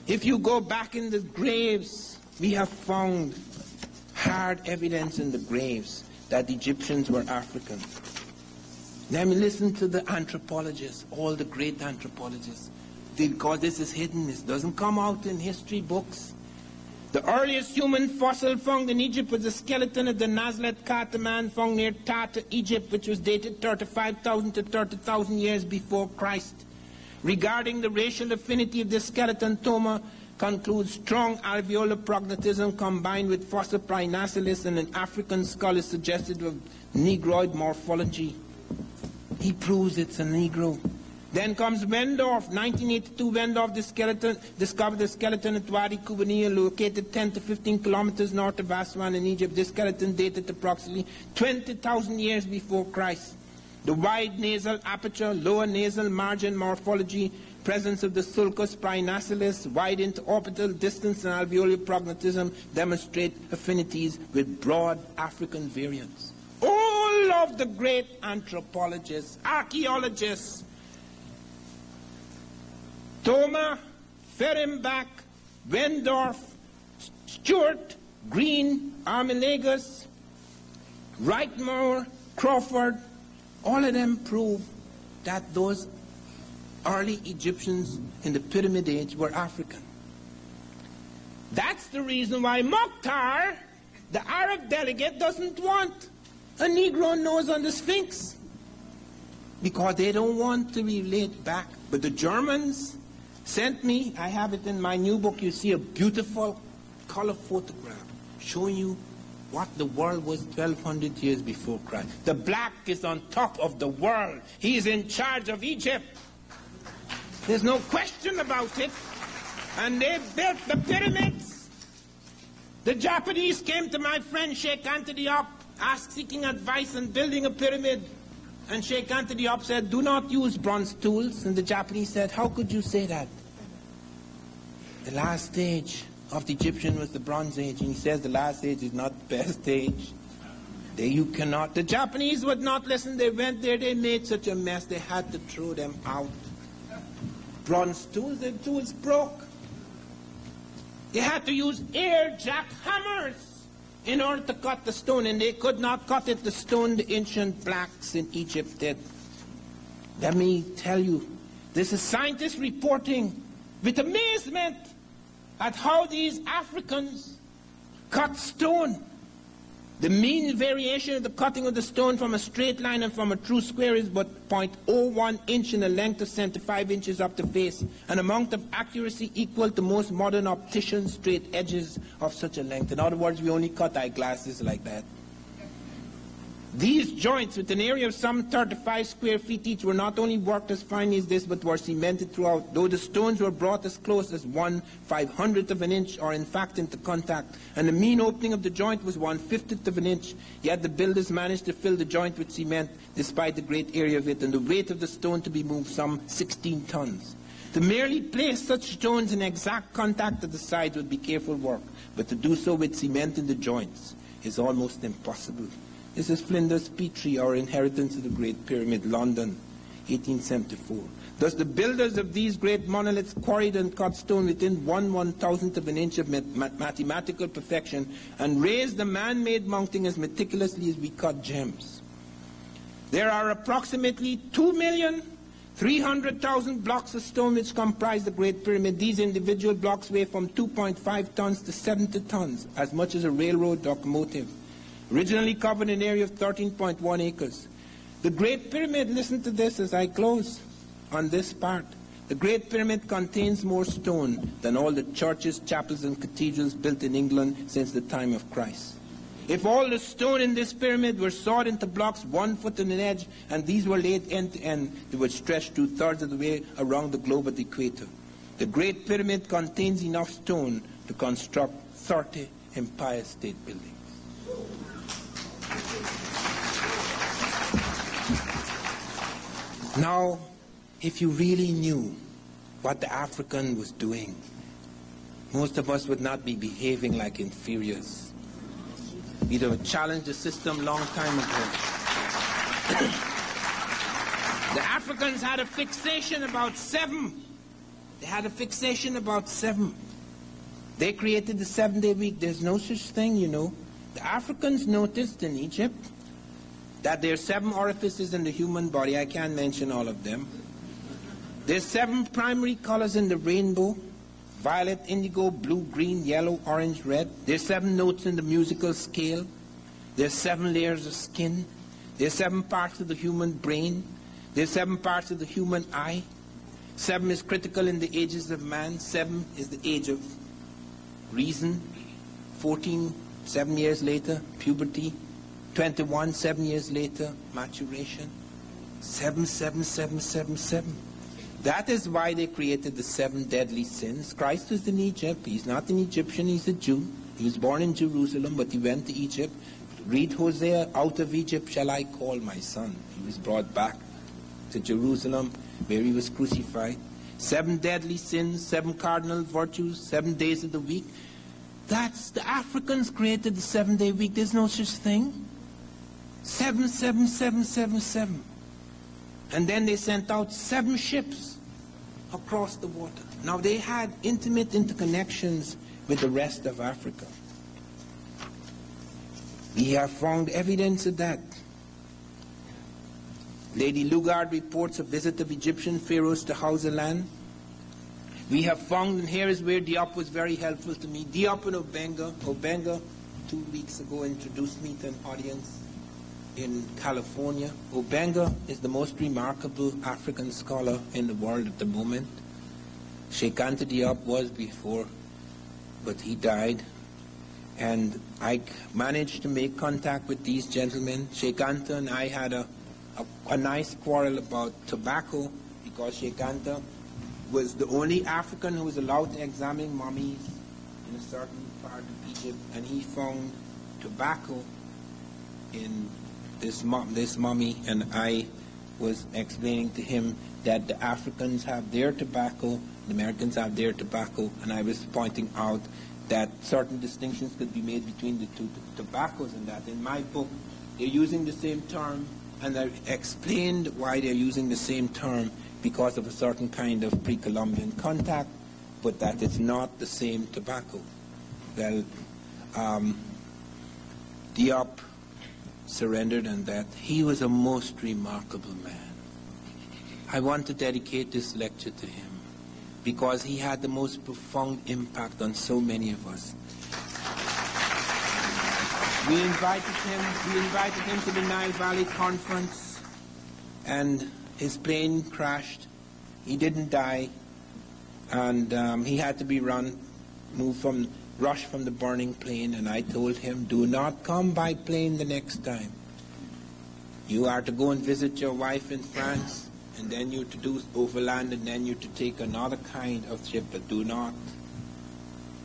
A: If you go back in the graves, we have found hard evidence in the graves that the Egyptians were African. Let me listen to the anthropologists, all the great anthropologists. Because this is hidden, this doesn't come out in history books. The earliest human fossil found in Egypt was the skeleton of the Nazlet Kata man found near Tata, Egypt, which was dated 35,000 to 30,000 years before Christ. Regarding the racial affinity of this skeleton, Thoma concludes strong alveolar prognatism combined with fossil Prinacilis and an African skull is suggestive of Negroid morphology. He proves it's a Negro. Then comes Wendorf, 1982. Wendorf discovered the skeleton at Wadi Kubaniya, located 10 to 15 kilometers north of Aswan in Egypt. This skeleton dated approximately 20,000 years before Christ. The wide nasal aperture, lower nasal margin morphology, presence of the sulcus prinacilis, wide interorbital distance and alveolar prognatism demonstrate affinities with broad African variants. All of the great anthropologists, archaeologists, Thoma, Fehrenbach, Wendorf, Stewart, Green, Armilagus, Wrightmore, Crawford, all of them prove that those early Egyptians in the Pyramid Age were African. That's the reason why Mokhtar, the Arab delegate, doesn't want a Negro nose on the Sphinx, because they don't want to relate back. But the Germans sent me, I have it in my new book, you see a beautiful color photograph showing you what the world was 1,200 years before Christ. The black is on top of the world. He is in charge of Egypt. There's no question about it. And they built the pyramids. The Japanese came to my friend Sheikh Anta Diop, seeking advice on building a pyramid. And Sheikh Anta Diop said, do not use bronze tools. And the Japanese said, how could you say that? The last stage of the Egyptian was the Bronze Age. And he says the last age is not the best age. You cannot. The Japanese would not listen. They went there. They made such a mess. They had to throw them out. Bronze tools, the tools broke. They had to use air jack hammers in order to cut the stone, and they could not cut it, the stone the ancient blacks in Egypt did. Let me tell you, this is scientists reporting with amazement at how these Africans cut stone. The mean variation of the cutting of the stone from a straight line and from a true square is but 0.01 inch in a length of 75 inches up the face, an amount of accuracy equal to most modern opticians' straight edges of such a length. In other words, we only cut eyeglasses like that. These joints, with an area of some 35 square feet each, were not only worked as finely as this, but were cemented throughout, though the stones were brought as close as 1/500th of an inch, or in fact into contact, and the mean opening of the joint was 1/50th of an inch, yet the builders managed to fill the joint with cement, despite the great area of it, and the weight of the stone to be moved some 16 tons. To merely place such stones in exact contact at the sides would be careful work, but to do so with cement in the joints is almost impossible. This is Flinders Petrie, Our Inheritance of the Great Pyramid, London, 1874. Thus the builders of these great monoliths quarried and cut stone within 1/1000th of an inch of mathematical perfection, and raised the man-made mounting as meticulously as we cut gems. There are approximately 2,300,000 blocks of stone which comprise the Great Pyramid. These individual blocks weigh from 2.5 tons to 70 tons, as much as a railroad locomotive. Originally covered an area of 13.1 acres. The Great Pyramid, listen to this as I close on this part. The Great Pyramid contains more stone than all the churches, chapels, and cathedrals built in England since the time of Christ. If all the stone in this pyramid were sawed into blocks 1 foot in an edge, and these were laid end to end, they would stretch 2/3 of the way around the globe at the equator. The Great Pyramid contains enough stone to construct 30 Empire State Buildings. Now, if you really knew what the African was doing, most of us would not be behaving like inferiors. We'd have challenged the system long time ago. The Africans had a fixation about 7. They had a fixation about 7. They created the 7-day week. There's no such thing, you know. The Africans noticed in Egypt that there are 7 orifices in the human body. I can't mention all of them. There's 7 primary colors in the rainbow: violet, indigo, blue, green, yellow, orange, red. There's 7 notes in the musical scale. There's 7 layers of skin. There's 7 parts of the human brain. There's 7 parts of the human eye. 7 is critical in the ages of man. 7 is the age of reason. 14, 7 years later, puberty. 21, 7 years later, maturation. 7, 7, 7, 7, 7. That is why they created the 7 deadly sins. Christ was in Egypt. He's not an Egyptian, he's a Jew. He was born in Jerusalem, but he went to Egypt. Read Hosea, out of Egypt shall I call my son. He was brought back to Jerusalem, where he was crucified. 7 deadly sins, 7 cardinal virtues, 7 days of the week. That's, the Africans created the 7-day week. There's no such thing. 7, 7, 7, 7, 7. And then they sent out 7 ships across the water. Now they had intimate interconnections with the rest of Africa. We have found evidence of that. Lady Lugard reports a visit of Egyptian pharaohs to Hausaland. We have found, and here is where Diop was very helpful to me. Diop and Obenga. Obenga, 2 weeks ago, introduced me to an audience in California. Obenga is the most remarkable African scholar in the world at the moment. Sheikh Anta Diop was before, but he died. And I managed to make contact with these gentlemen. Sheikh Anta and I had a nice quarrel about tobacco, because Sheikh Anta was the only African who was allowed to examine mummies in a certain part of Egypt, and he found tobacco in this mummy, and I was explaining to him that the Africans have their tobacco, the Americans have their tobacco, and I was pointing out that certain distinctions could be made between the 2 tobaccos, and that in my book they're using the same term, and I explained why they're using the same term, because of a certain kind of pre-Columbian contact, but that it's not the same tobacco. Well, Diop surrendered, and that he was a most remarkable man. I want to dedicate this lecture to him, because he had the most profound impact on so many of us. We invited him to the Nile Valley Conference, and his plane crashed. He didn't die, and he had to be rushed from the burning plane, and I told him, do not come by plane the next time. You are to go and visit your wife in France, and then you're to do overland, and then you're to take another kind of ship, but do not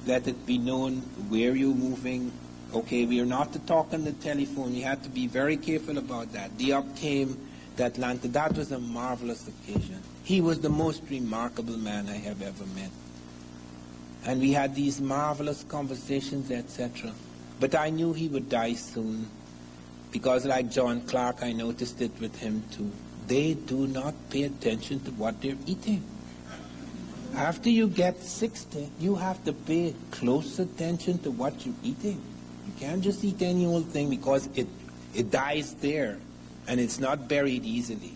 A: let it be known where you're moving. Okay, we are not to talk on the telephone. You have to be very careful about that. Diop came to Atlanta. That was a marvelous occasion. He was the most remarkable man I have ever met. And we had these marvelous conversations, etc. But I knew he would die soon, because like John Clark, I noticed it with him too. They do not pay attention to what they're eating. After you get 60, you have to pay close attention to what you're eating. You can't just eat any old thing, because it dies there, and it's not buried easily.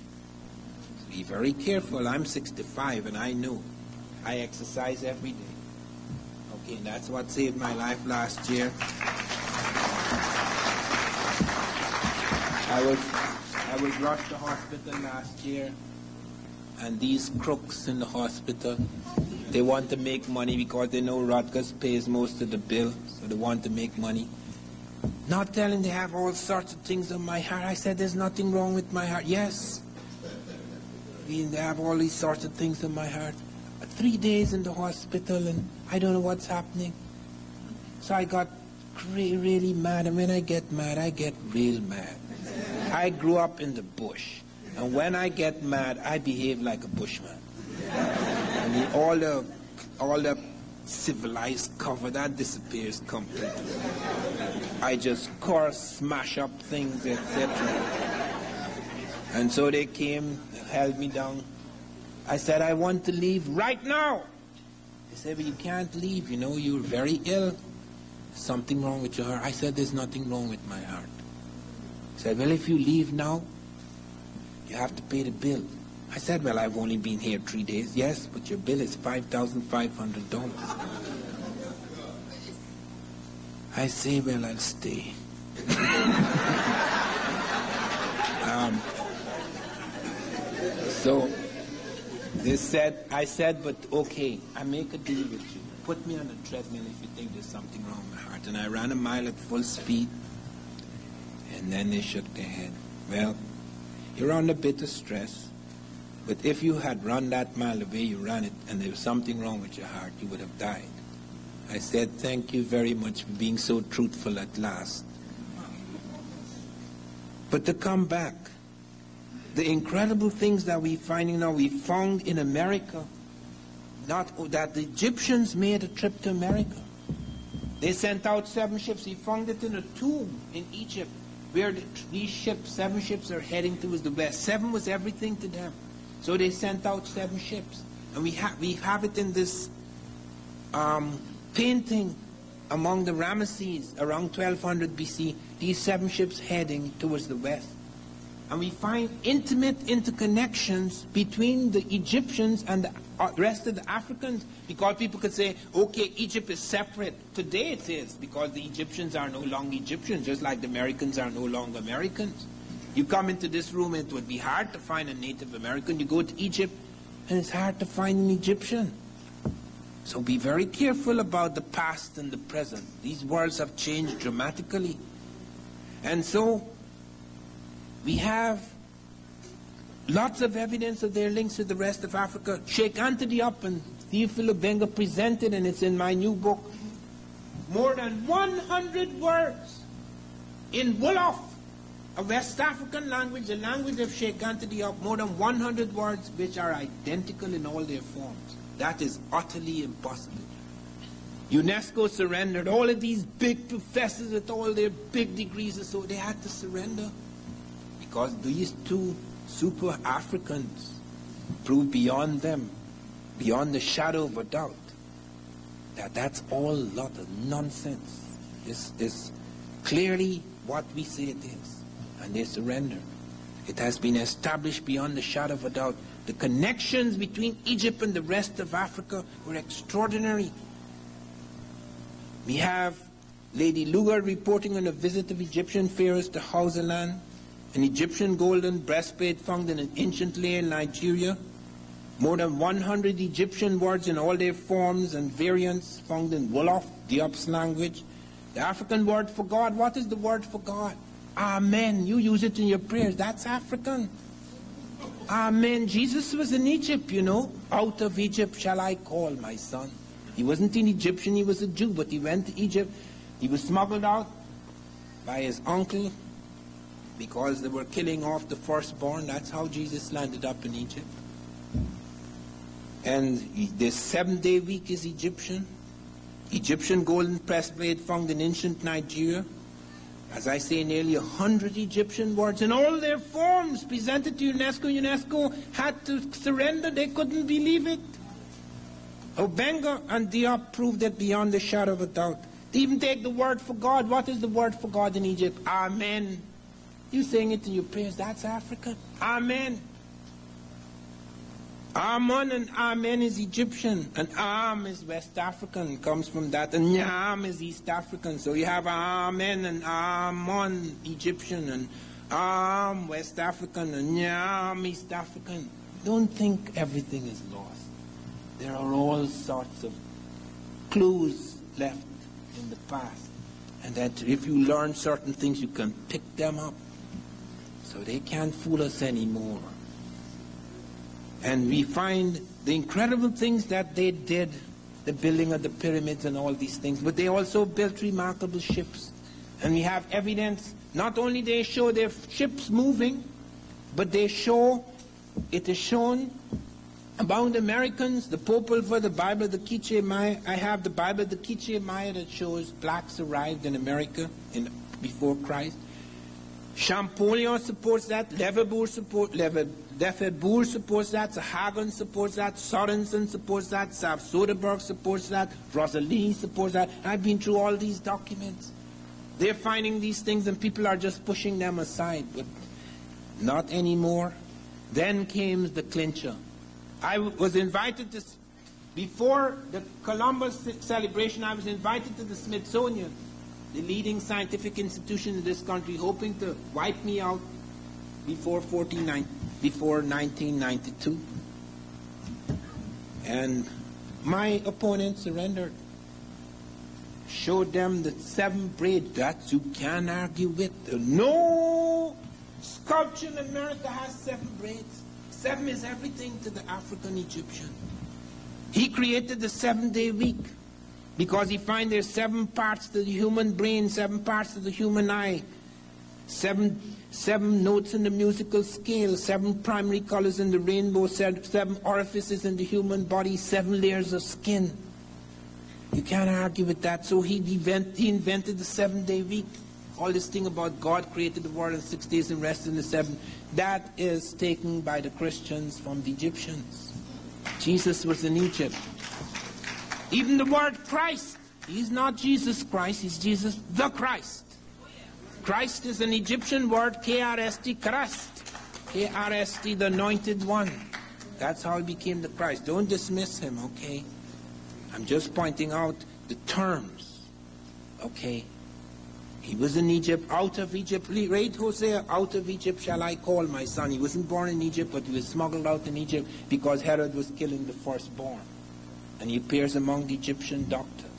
A: So be very careful. I'm 65, and I know. I exercise every day. Okay, and that's what saved my life last year. I was rushed to hospital last year, and these crooks in the hospital, they want to make money because they know Rutgers pays most of the bill, so they want to make money. Not telling they have all sorts of things on my heart. I said, there's nothing wrong with my heart. Yes. They have all these sorts of things on my heart. 3 days in the hospital, and I don't know what's happening. So I got really mad, and when I get mad, I get real mad. I grew up in the bush. And when I get mad, I behave like a bushman. I mean, all the civilized cover, that disappears completely. I just curse, smash up things, etc. And so they came, held me down. I said, I want to leave right now. They said, but you can't leave, you know, you're very ill. Something wrong with your heart. I said, there's nothing wrong with my heart. They said, well, if you leave now, you have to pay the bill. I said, well, I've only been here 3 days. Yes, but your bill is $5,500. I say, well, I'll stay. So they said, I said, but okay, I make a deal with you. Put me on a treadmill if you think there's something wrong with my heart. And I ran a mile at full speed. And then they shook their head. Well, you're under a bit of stress. But if you had run that mile the way you ran it, and there was something wrong with your heart, you would have died. I said, thank you very much for being so truthful at last. But to come back, the incredible things that we're finding now, we found in America, that the Egyptians made a trip to America. They sent out 7 ships. We found it in a tomb in Egypt, where these ships, 7 ships, are heading towards the west. 7 was everything to them. So they sent out 7 ships. And we have it in this painting among the Ramesses around 1200 BC, these 7 ships heading towards the west. And we find intimate interconnections between the Egyptians and the rest of the Africans, because people could say, okay, Egypt is separate. Today it is, because the Egyptians are no longer Egyptians, just like the Americans are no longer Americans. You come into this room, it would be hard to find a Native American. You go to Egypt, and it's hard to find an Egyptian. So be very careful about the past and the present. These worlds have changed dramatically. And so we have lots of evidence of their links to the rest of Africa. Sheikh Anta Diop and Theophilo Benga presented, and it's in my new book, more than 100 words in Wolof, a West African language, the language of Sheikh Anta Diop, more than 100 words which are identical in all their forms. That is utterly impossible. UNESCO surrendered. All of these big professors with all their big degrees and so, they had to surrender. Because these 2 super Africans proved beyond them, beyond the shadow of a doubt, that that's all a lot of nonsense. This is clearly what we say it is. And they surrendered. It has been established beyond the shadow of a doubt. The connections between Egypt and the rest of Africa were extraordinary. We have Lady Lugar reporting on a visit of Egyptian pharaohs to Hausaland, an Egyptian golden breastplate found in an ancient layer in Nigeria, more than 100 Egyptian words in all their forms and variants found in Wolof, Diop's language. The African word for God, what is the word for God? Amen. You use it in your prayers. That's African. Amen. Jesus was in Egypt, you know. Out of Egypt shall I call my son. He wasn't an Egyptian, he was a Jew, but he went to Egypt. He was smuggled out by his uncle because they were killing off the firstborn. That's how Jesus landed up in Egypt. And the 7-day week is Egyptian. Egyptian golden breastplate found in ancient Nigeria. As I say, nearly 100 Egyptian words in all their forms presented to UNESCO. UNESCO had to surrender. They couldn't believe it. Obenga and Diop proved it beyond the shadow of a doubt. They even take the word for God. What is the word for God in Egypt? Amen. You saying it in your prayers, that's African. Amen. Amen and Amen is Egyptian, and Am is West African, comes from that, and Nyam is East African. So you have Amen and Amon Egyptian, and Am West African, and Nyam East African. Don't think everything is lost. There are all sorts of clues left in the past, and that if you learn certain things, you can pick them up. So they can't fool us anymore. And we find the incredible things that they did, the building of the pyramids and all these things, but they also built remarkable ships. And we have evidence, not only they show their ships moving, But it is shown about Americans, the Popol Vuh, the Bible, the Quiche Maya. I have the Bible, the Quiche Maya, that shows blacks arrived in America before Christ. Champollion supports that, Lefebvre supports that, Sahagan supports that, Sorensen supports that, Sav Soderbergh supports that, Rosalie supports that. I've been through all these documents. They're finding these things and people are just pushing them aside, but not anymore. Then came the clincher. I was invited to, before the Columbus celebration, I was invited to the Smithsonian, the leading scientific institution in this country, hoping to wipe me out before 1992. And my opponent surrendered. Showed them the 7 braids that you can't argue with. No sculpture in America has 7 braids. 7 is everything to the African Egyptian. He created the 7-day week because he finds there's 7 parts to the human brain, 7 parts to the human eye, 7 notes in the musical scale, 7 primary colors in the rainbow, 7 orifices in the human body, 7 layers of skin. You can't argue with that. So he invented the 7-day week. All this thing about God created the world in 6 days and rested in the 7th, that is taken by the Christians from the Egyptians. Jesus was in Egypt. Even the word Christ, he's not Jesus Christ, he's Jesus the Christ. Christ is an Egyptian word, K-R-S-T, Christ. K-R-S-T, the anointed one. That's how he became the Christ. Don't dismiss him, okay? I'm just pointing out the terms, okay? He was in Egypt, out of Egypt. Read Hosea, out of Egypt shall I call my son. He wasn't born in Egypt, but he was smuggled out in Egypt because Herod was killing the firstborn. And he appears among the Egyptian doctors.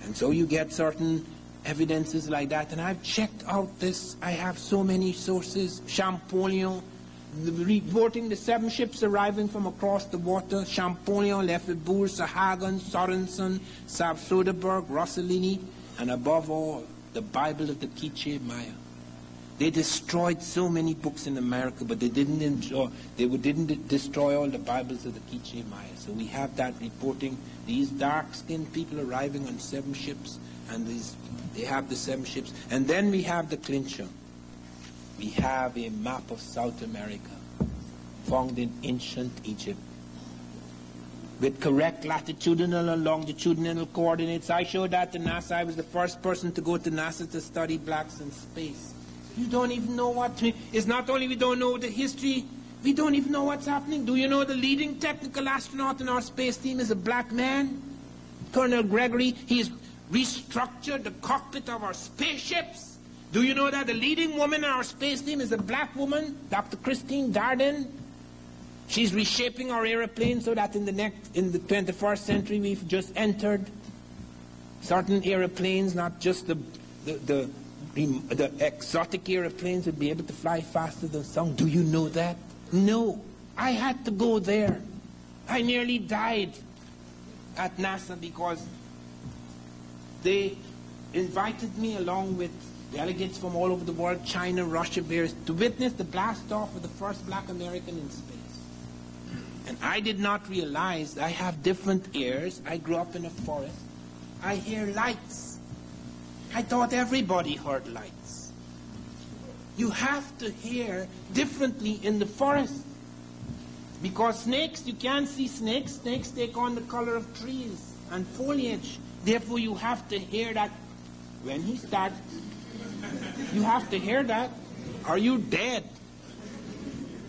A: And so you get certain evidences like that. And I've checked out this. I have so many sources. Champollion, reporting the 7 ships arriving from across the water. Champollion, Lefebvre, Sahagan, Sorensen, Sav Soderbergh, Rossellini. And above all, the Bible of the Quiche Maya. They destroyed so many books in America, but they didn't destroy all the Bibles of the Quiche Maya. So we have that reporting these dark-skinned people arriving on 7 ships, and they have the 7 ships. And then we have the clincher. We have a map of South America found in ancient Egypt, with correct latitudinal and longitudinal coordinates. I showed that to NASA. I was the first person to go to NASA to study blacks in space. You don't even know it's not only we don't know the history, we don't even know what's happening. Do you know the leading technical astronaut in our space team is a black man? Colonel Gregory. He's restructured the cockpit of our spaceships. Do you know that the leading woman in our space team is a black woman, Dr. Christine Darden? She's reshaping our airplane so that in the 21st century we've just entered. Certain airplanes, not just the exotic airplanes, will be able to fly faster than sound. Do you know that? No. I had to go there. I nearly died at NASA because they invited me along with delegates from all over the world, China, Russia, various, to witness the blast-off of the first black American in space. And I did not realize I have different ears. I grew up in a forest. I hear lights. I thought everybody heard lights. You have to hear differently in the forest. Because snakes, you can't see snakes. Snakes take on the color of trees and foliage. Therefore, you have to hear that when he starts. You have to hear that. Are you dead?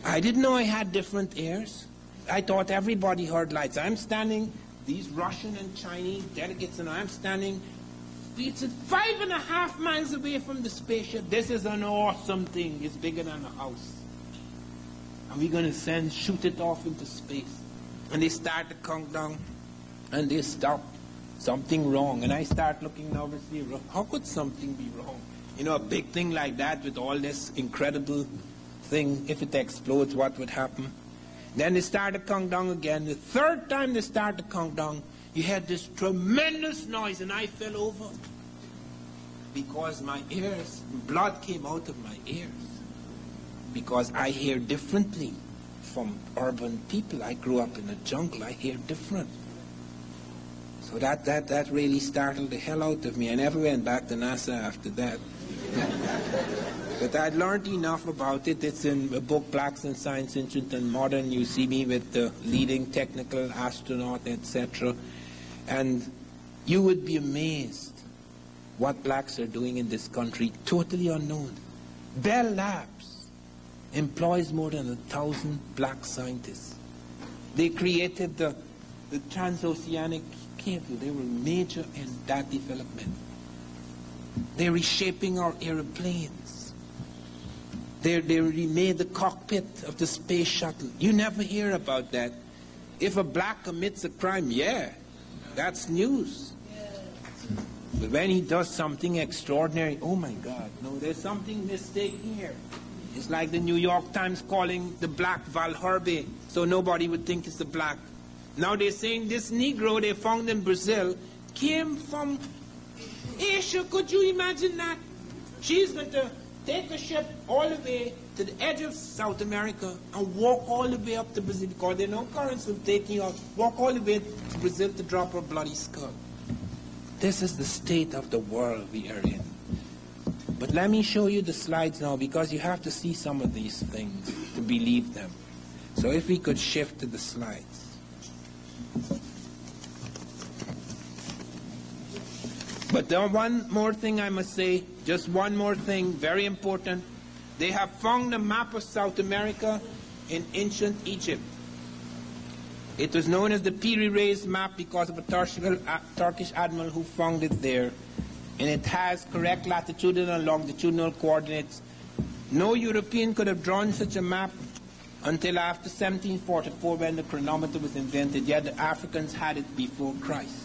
A: I didn't know I had different ears. I thought everybody heard lights. I'm standing, these Russian and Chinese delegates, and I'm standing, it's 5.5 miles away from the spaceship. This is an awesome thing. It's bigger than a house. And we're going to shoot it off into space. And they start the countdown, and they stop. Something wrong. And I start looking nervously. How could something be wrong? You know, a big thing like that with all this incredible thing, if it explodes, what would happen? Then they start the countdown again. The 3rd time they start the countdown, you had this tremendous noise, and I fell over because my ears, blood came out of my ears. because I hear differently from urban people. I grew up in a jungle. I hear different. So that really startled the hell out of me. I never went back to NASA after that. But I'd learned enough about it. It's in a book, Blacks in Science, Ancient and Modern. You see me with the leading technical astronaut, etc. And you would be amazed what blacks are doing in this country, totally unknown. Bell Labs employs more than 1,000 black scientists. They created the transoceanic cable. They were major in that development. They're reshaping our airplanes. They remade the cockpit of the space shuttle. You never hear about that. If a black commits a crime, yeah, that's news. But when he does something extraordinary, oh my God, no, there's something mistaken here. It's like the New York Times calling the black Val Herbe, so nobody would think it's a black. Now they're saying this Negro they found in Brazil came from Asia. Could you imagine that? She's going to take a ship all the way to the edge of South America and walk all the way up to Brazil, because there are no currents will take you out. Walk all the way to Brazil to drop her bloody skull. This is the state of the world we are in. But let me show you the slides now, because you have to see some of these things to believe them. So if we could shift to the slides. But there one more thing I must say, just one more thing, very important. They have found a map of South America in ancient Egypt. It was known as the Piri-Reis map because of a Turkish admiral who found it there. And it has correct latitudinal and longitudinal coordinates. No European could have drawn such a map until after 1744, when the chronometer was invented. Yet the Africans had it before Christ.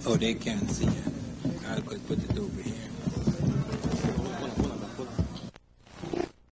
A: Oh, they can't see it. I could put it over here.